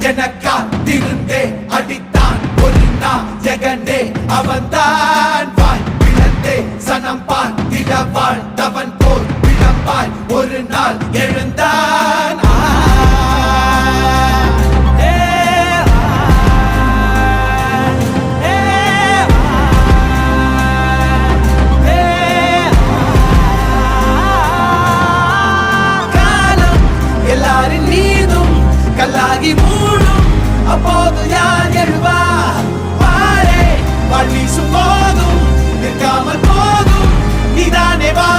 எனக்காத்திருந்தே அடித்தான் ஒரு நாயகனே அவன்தான் வாய் பிளந்தே சனம் பார்த்திட வாழ்ந்தவன் போல் விளம்பாய் ஒரு நாள் எழுந்தான் எல்லாரின் மீதும் கல்லாகி மூடும் அப்போது யார் எழுவா பாரே வாழ் வீசும் போதும் நிற்காமல் போதும் நீதானே வா